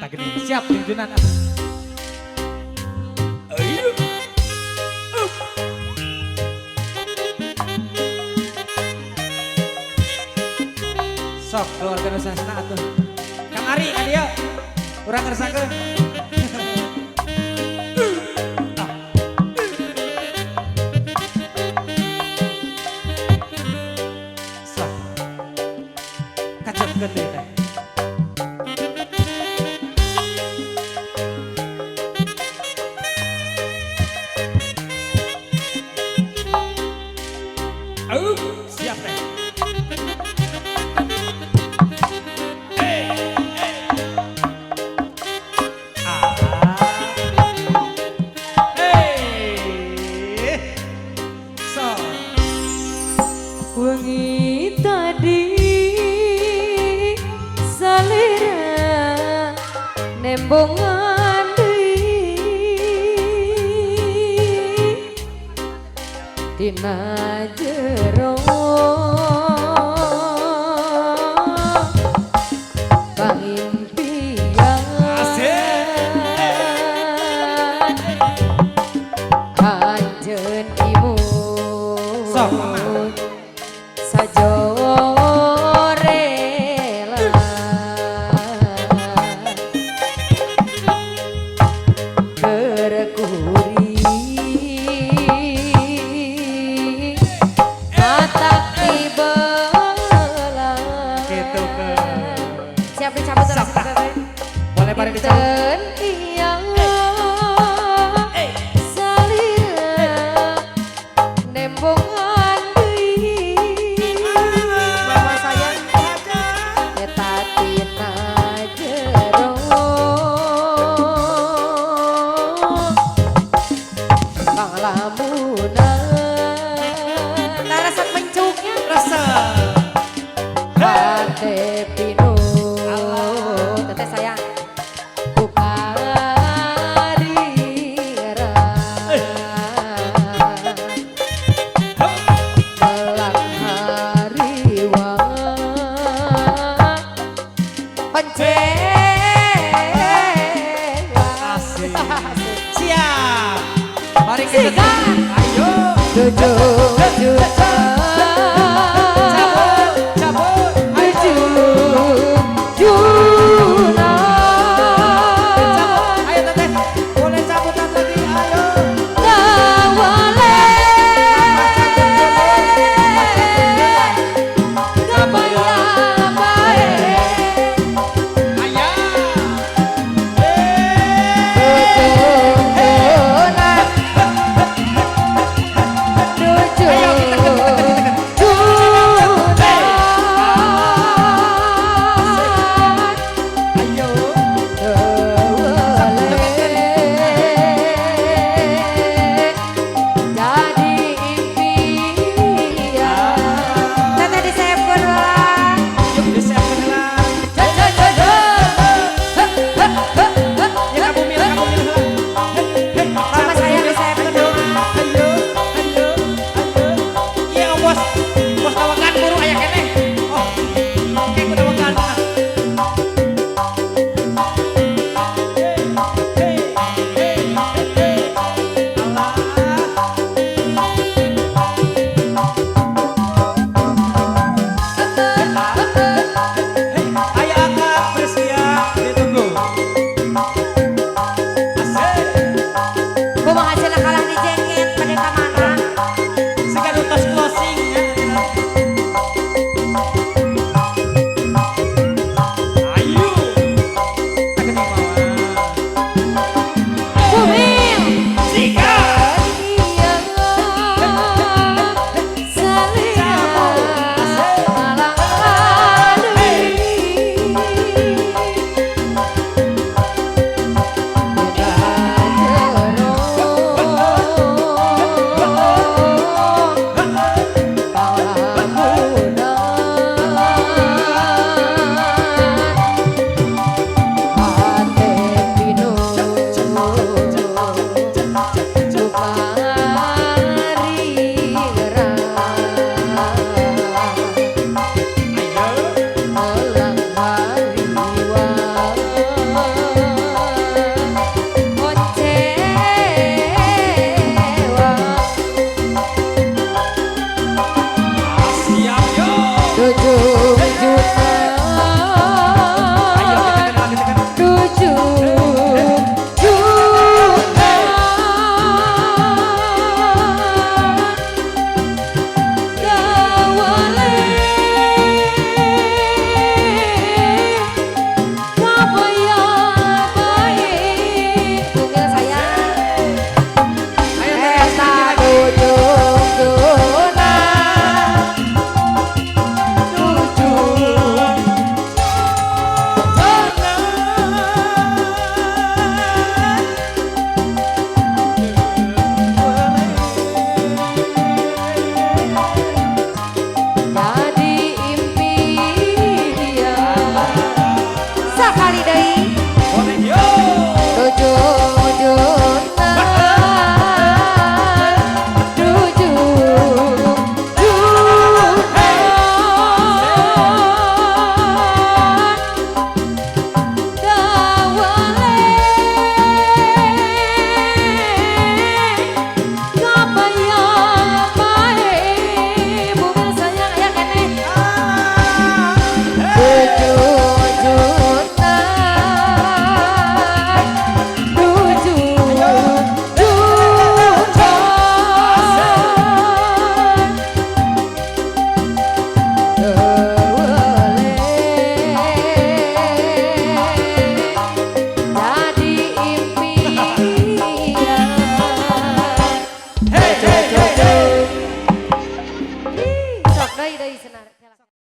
Tak gini, siap junjunan. Ayo. Sok keluarga Nusa Sena atuh. Kang Ari ka dieu. Urang ngeresakeun. Sok. Kacepkeun deui teh. Siap teh. Wengi tadi salira nembongan deui tina jero pangimpian anjeun imut Sok mama. sajo rela berkuri mata tibelah Gitu ke. siap dicabut Sok, terus tak. Boleh bareng dicabut. Dinten iya salira nembongan deui mama sayang eta tina jero panglamunan resep mencuknya Resep. hate pinu teteh sayang buka dira belang hariwa pencela Asik. Siap. Mari kita. Sikat. Ayo. jujur